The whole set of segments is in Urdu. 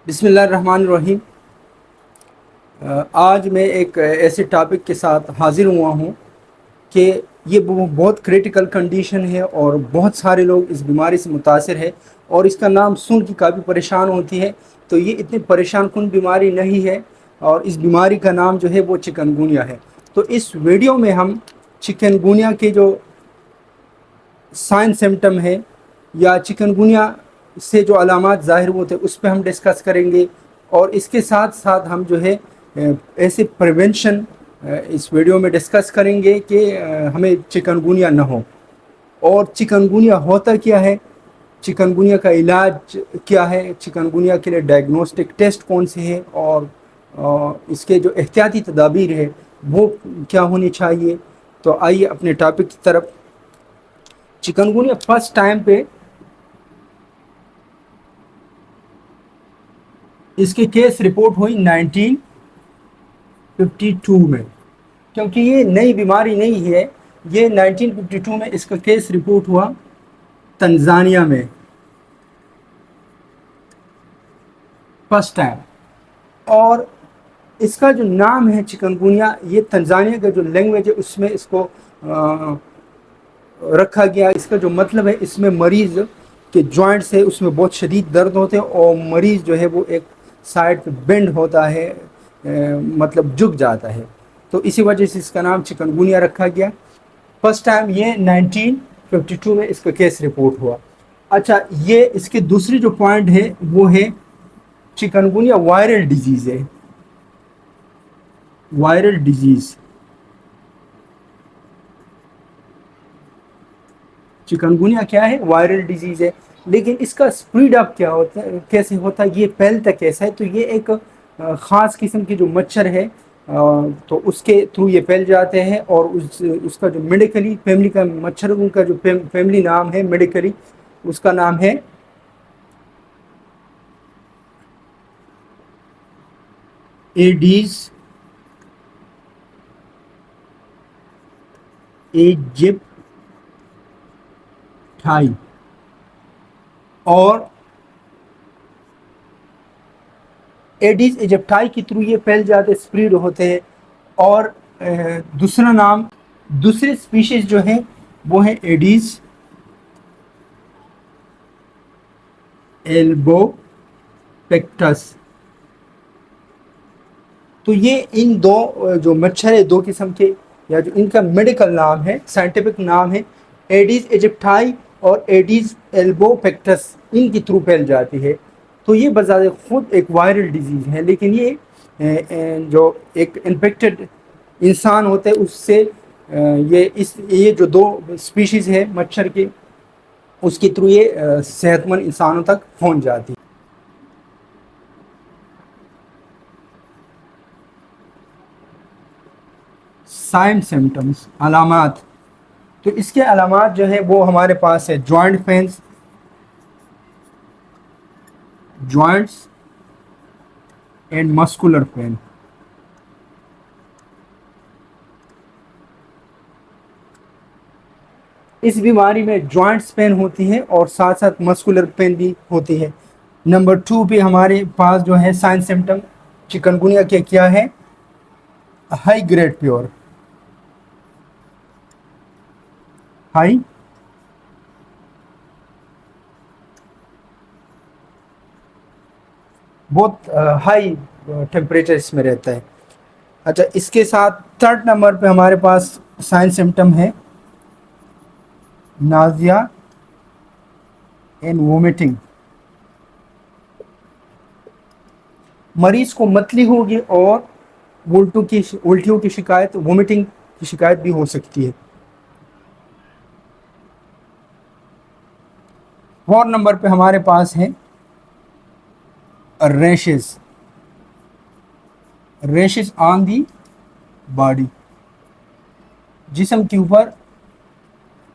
بسم اللہ الرحمن الرحیم۔ آج میں ایک ایسے ٹاپک کے ساتھ حاضر ہوا ہوں کہ یہ بہت کریٹیکل کنڈیشن ہے اور بہت سارے لوگ اس بیماری سے متاثر ہے، اور اس کا نام سن کے کافی پریشان ہوتی ہے۔ تو یہ اتنی پریشان کن بیماری نہیں ہے، اور اس بیماری کا نام جو ہے وہ چکن گونیا ہے۔ تو اس ویڈیو میں ہم چکن گونیا کے جو سائن سمٹم ہے یا چکن گونیا سے جو علامات ظاہر ہوتے ہیں اس پہ ہم ڈسکس کریں گے، اور اس کے ساتھ ساتھ ہم جو ہے ایسے پریونشن اس ویڈیو میں ڈسکس کریں گے کہ ہمیں چکن گونیا نہ ہو، اور چکن گونیا ہوتا کیا ہے، چکن گونیا کا علاج کیا ہے، چکن گونیا کے لیے ڈائگنوسٹک ٹیسٹ کون سے ہیں، اور اس کے جو احتیاطی تدابیر ہے وہ کیا ہونی چاہیے۔ تو آئیے اپنے ٹاپک کی طرف۔ چکن گونیا فرسٹ ٹائم پہ اس کی کیس رپورٹ ہوئی 1952 میں، کیونکہ یہ نئی بیماری نہیں ہے۔ یہ 1952 میں اس کا کیس رپورٹ ہوا تنزانیہ میں فرسٹ ٹائم، اور اس کا جو نام ہے چکن گونیا، یہ تنزانیہ کا جو لینگویج ہے اس میں اس کو رکھا گیا۔ اس کا جو مطلب ہے، اس میں مریض کے جوائنٹس ہے اس میں بہت شدید درد ہوتے ہیں، اور مریض جو ہے وہ ایک سائڈ پہ بینڈ ہوتا ہے، مطلب جھک جاتا ہے، تو اسی وجہ سے اس کا نام چکن گونیا رکھا گیا۔ فرسٹ ٹائم یہ 1952 میں اس کا کیس رپورٹ ہوا۔ اچھا، یہ اس کے دوسری جو پوائنٹ ہے وہ ہے چکن گونیا وائرل ڈیزیز ہے، وائرل ڈیزیز۔ چکن گونیا کیا ہے؟ وائرل ڈیزیز ہے، لیکن اس کا سپریڈ اپ کیا ہوتا ہے، کیسے ہوتا ہے، یہ پھیلتا کیسا ہے؟ تو یہ ایک خاص قسم کی جو مچھر ہے تو اس کے تھرو یہ پھیل جاتے ہیں، اور اس کا جو میڈیکلی فیملی کا مچھروں کا جو فیملی نام ہے میڈیکلی، اس کا نام ہے ایڈیز ایجپٹائی، اور ایڈیز ایجپٹائی کے تھرو یہ پھیل جاتے، اسپریڈ ہوتے ہیں۔ اور دوسرا نام، دوسری اسپیشیز جو ہیں وہ ہیں ایڈیز ایلبو پیکٹس۔ تو یہ ان دو جو مچھر ہے، دو قسم کے، یا جو ان کا میڈیکل نام ہے، سائنٹیفک نام ہے، ایڈیز ایجپٹائی اور ایڈیز ایلبو پیکٹس، ان کے تھرو پھیل جاتی ہے۔ تو یہ بذات خود ایک وائرل ڈیزیز ہے، لیکن یہ جو ایک انفیکٹڈ انسان ہوتے ہیں اس سے یہ جو دو اسپیشیز ہے مچھر کی، اس کے تھرو یہ صحت مند انسانوں تک پہنچ جاتی ہے۔ سائن سمٹمز، علامات۔ تو اس کے علامات جو ہے وہ ہمارے پاس ہے joint pains, joints and muscular pain. اس بیماری میں جوائنٹس پین ہوتی ہے اور ساتھ ساتھ مسکولر پین بھی ہوتی ہے۔ نمبر 2 پہ ہمارے پاس جو ہے سائن سمٹم چکن گونیا کے کیا ہے؟ ہائی گریڈ پیور، ہائی بہت ہائی ٹیمپریچر اس میں رہتا ہے۔ اچھا، اس کے ساتھ تھرڈ نمبر پہ ہمارے پاس سائن سمٹم ہے نازیا اینڈ وومیٹنگ۔ مریض کو متلی ہوگی اور الٹیوں کی شکایت، وومیٹنگ کی شکایت بھی ہو سکتی ہے۔ 4 نمبر پہ ہمارے پاس ہے rashes, rashes on the body, جسم کے اوپر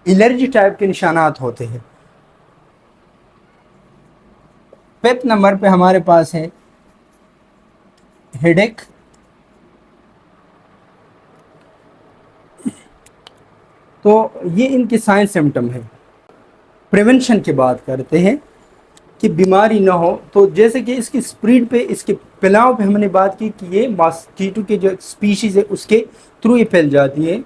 الرجی ٹائپ کے نشانات ہوتے ہیں۔ 5 نمبر پہ ہمارے پاس ہے ہیڈ ایک۔ تو یہ ان کے سائن سمٹم ہے۔ پریونشن کی بات کرتے ہیں۔ کہ بیماری نہ ہو. تو جیسے کہ اس کی اسپریڈ پہ، اس کے پھیلاؤ پہ ہم نے بات کی کہ یہ ماسکیٹو کے جو اسپیشیز ہے اس کے تھرو یہ پھیل جاتی ہے.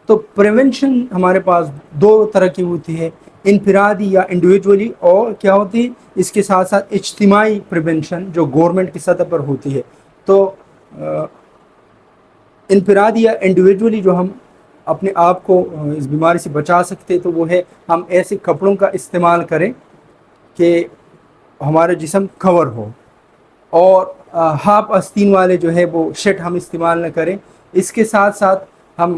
تو پریونشن ہمارے پاس دو طرح کی ہوتی ہے، انفرادی یا انڈیویجولی، اور کیا ہوتی ہے اس کے ساتھ ساتھ اجتماعی پریونشن جو گورنمنٹ کی سطح پر ہوتی ہے. تو انفرادی یا انڈیویجولی جو ہم اپنے آپ کو اس بیماری سے بچا سکتے تو وہ ہے ہم ایسے کپڑوں کا استعمال کریں کہ ہمارا جسم کور ہو، اور ہاف آستین والے جو ہے وہ شرٹ ہم استعمال نہ کریں. اس کے ساتھ ساتھ ہم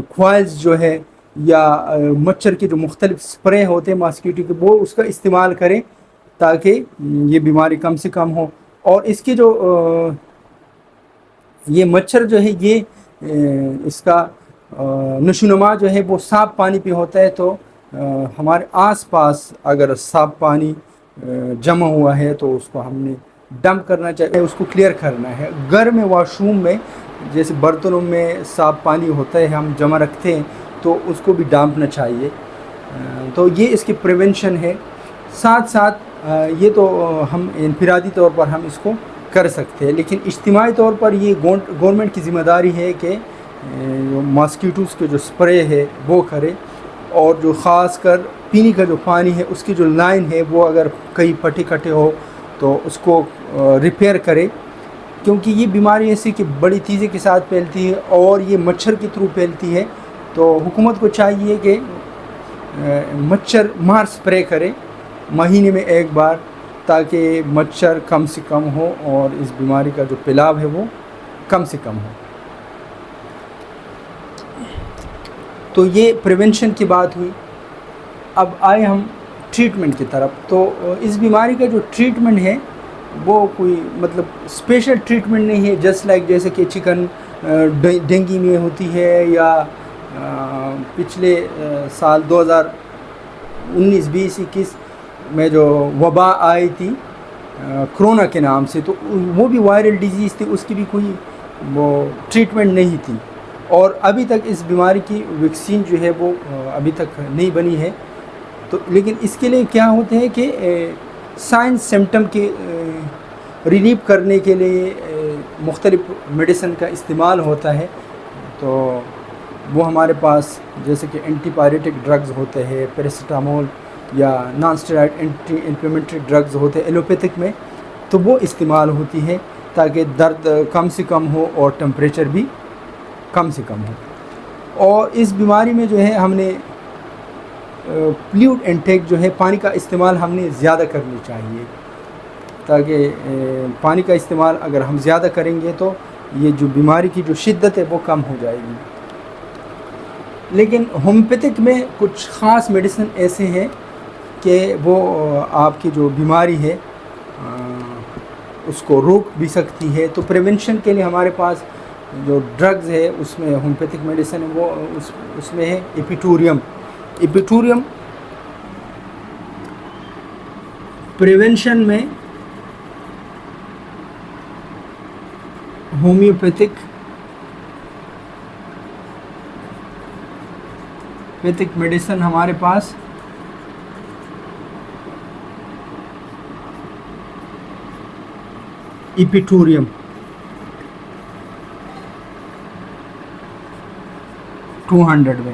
کوائلز جو ہے یا مچھر کے جو مختلف اسپرے ہوتے ہیں ماسکیٹو کے، وہ اس کا استعمال کریں تاکہ یہ بیماری کم سے کم ہو. اور اس کے جو یہ مچھر جو ہے یہ اس کا نشو و نما جو ہے وہ صاف پانی پہ ہوتا ہے. تو ہمارے آس پاس اگر صاف پانی جمع ہوا ہے تو اس کو ہم نے ڈمپ کرنا چاہیے، اس کو کلیئر کرنا ہے. گھر میں واش روم میں جیسے برتنوں میں صاف پانی ہوتا ہے ہم جمع رکھتے ہیں تو اس کو بھی ڈانپنا چاہیے. تو یہ اس کی پریونشن ہے. ساتھ ساتھ یہ تو ہم انفرادی طور پر ہم اس کو کر سکتے ہیں، لیکن اجتماعی طور پر یہ گورنمنٹ کی ذمہ داری ہے کہ ماسکیٹوز کے جو سپرے ہے وہ کرے، اور جو خاص کر پینے کا جو پانی ہے اس کی جو لائن ہے وہ اگر کہیں پھٹے کٹے ہو تو اس کو ریپیئر کرے، کیونکہ یہ بیماری ایسی کہ بڑی تیزی کے ساتھ پھیلتی ہے اور یہ مچھر کے تھرو پھیلتی ہے. تو حکومت کو چاہیے کہ مچھر مار سپرے کرے مہینے میں ایک بار، تاکہ مچھر کم سے کم ہو اور اس بیماری کا جو پھیلاؤ ہے وہ کم سے کم ہو. تو یہ پریونشن کی بات ہوئی. اب آئے ہم ٹریٹمنٹ کی طرف. تو اس بیماری کا جو ٹریٹمنٹ ہے وہ کوئی مطلب اسپیشل ٹریٹمنٹ نہیں ہے، جسٹ لائک جیسے کہ چکن ڈینگی میں ہوتی ہے، یا پچھلے سال 2019 20 21 میں جو وبا آئی تھی کرونا کے نام سے، تو وہ بھی وائرل ڈیزیز تھی، اس کی بھی کوئی وہ ٹریٹمنٹ نہیں تھی. اور ابھی تک اس بیماری کی ویکسین جو ہے وہ ابھی تک نہیں بنی ہے. تو لیکن اس کے لیے کیا ہوتے ہیں کہ سائنس سمٹم کے ریلیف کرنے کے لیے مختلف میڈیسن کا استعمال ہوتا ہے. تو وہ ہمارے پاس جیسے کہ اینٹی پائریٹک ڈرگز ہوتے ہیں، پیراسیٹامول یا non steroid anti inflammatory drugs ہوتے ہیں ایلوپیتھک میں، تو وہ استعمال ہوتی ہے تاکہ درد کم سے کم ہو اور ٹمپریچر بھی کم سے کم ہو. اور اس بیماری میں جو ہے ہم نے فلوئڈ انٹیک جو ہے پانی کا استعمال ہم نے زیادہ کرنی چاہیے، تاکہ پانی کا استعمال اگر ہم زیادہ کریں گے تو یہ جو بیماری کی جو شدت ہے وہ کم ہو جائے گی. لیکن ہومیوپیتھک میں کچھ خاص میڈیسن ایسے ہیں کہ وہ آپ کی جو بیماری ہے اس کو روک بھی سکتی ہے. تو پریونشن کے لیے ہمارے پاس جو ڈرگز ہے اس میں ہومیوپیتھک میڈیسن ہے وہ اس میں ہے ایپیٹوریم. ایپیٹوریم پریونشن میں ہومیوپیتھک میڈیسن ہمارے پاس ایپیٹوریم. میں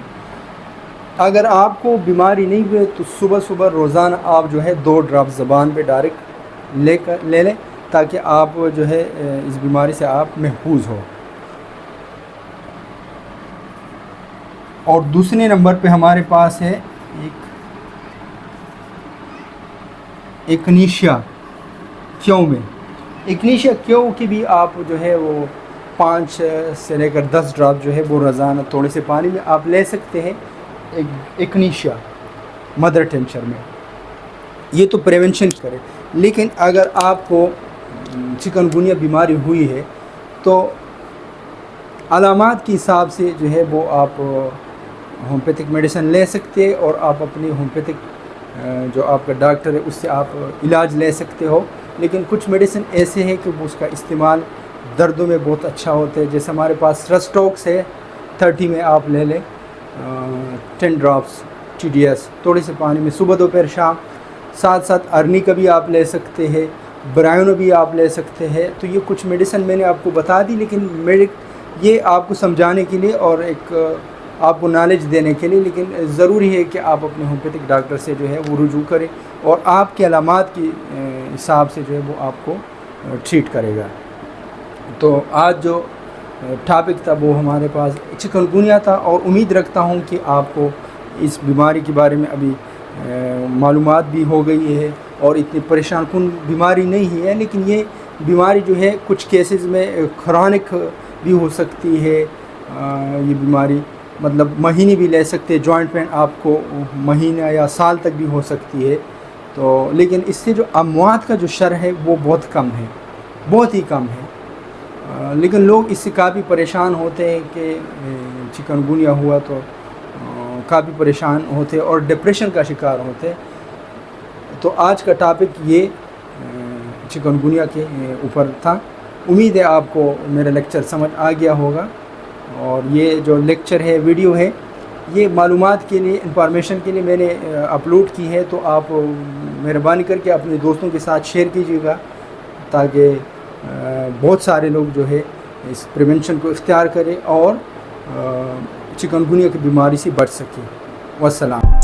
اگر آپ کو بیماری نہیں ہوئے تو صبح صبح روزانہ آپ جو ہے 2 ڈراپ زبان پہ ڈائریکٹ لے لیں تاکہ آپ جو ہے اس بیماری سے آپ محفوظ ہو. اور دوسرے نمبر پہ ہمارے پاس ہے ایکنیشیا کیوں میں. ایکنیشیا کیوں کی بھی آپ جو ہے وہ 5 سے لے کر 10 ڈراپ جو ہے وہ روزانہ تھوڑے سے پانی میں آپ لے سکتے ہیں. ایکنیشیا مدر ٹینچر میں یہ تو پریونشن کرے. لیکن اگر آپ کو چکن گونیا بیماری ہوئی ہے تو علامات کے حساب سے جو ہے وہ آپ ہومیوپیتھک میڈیسن لے سکتے ہیں، اور آپ اپنی ہومیوپیتھک جو آپ کا ڈاکٹر ہے اس سے آپ علاج لے سکتے ہو. لیکن کچھ میڈیسن ایسے ہیں کہ وہ اس کا استعمال دردوں میں بہت اچھا ہوتا ہے. جیسے ہمارے پاس رسٹوکس ہے 30 میں آپ لے لیں 10 ڈراپس TDS تھوڑے سے پانی میں صبح دوپہر شام. ساتھ ساتھ ارنی کا بھی آپ لے سکتے ہیں، برائنو بھی آپ لے سکتے ہیں۔ تو یہ کچھ میڈیسن میں نے آپ کو بتا دی، لیکن یہ آپ کو سمجھانے کے لیے اور ایک آپ کو نالج دینے کے لیے، لیکن ضروری ہے کہ آپ اپنے ہومیوپیتھک ڈاکٹر سے جو ہے وہ رجوع کریں اور آپ کے علامات کے حساب سے جو ہے وہ آپ کو ٹریٹ کرے گا۔ تو آج جو ٹاپک تھا وہ ہمارے پاس چکن گونیا تھا، اور امید رکھتا ہوں کہ آپ کو اس بیماری کے بارے میں ابھی معلومات بھی ہو گئی ہے، اور اتنی پریشان کن بیماری نہیں ہے، لیکن یہ بیماری جو ہے کچھ کیسز میں کرونک بھی ہو سکتی ہے۔ یہ بیماری مطلب مہینے بھی لے سکتے، جوائنٹ پین آپ کو مہینہ یا سال تک بھی ہو سکتی ہے۔ تو لیکن اس سے جو اموات کا جو شرح ہے وہ بہت کم ہے، بہت ہی کم ہے، لیکن لوگ اس سے کافی پریشان ہوتے ہیں کہ چکن گونیا ہوا تو کافی پریشان ہوتے اور ڈپریشن کا شکار ہوتے۔ تو آج کا ٹاپک یہ چکن گونیا کے اوپر تھا۔ امید ہے آپ کو میرا لیکچر سمجھ آ گیا ہوگا، اور یہ جو لیکچر ہے، ویڈیو ہے، یہ معلومات کے لیے، انفارمیشن کے لیے میں نے اپلوڈ کی ہے۔ تو آپ مہربانی کر کے اپنے دوستوں کے ساتھ شیئر کیجیے گا، تاکہ بہت سارے لوگ جو ہے اس پریونشن کو اختیار کریں اور چکن گونیا کی بیماری سے بچ سکیں۔ والسلام۔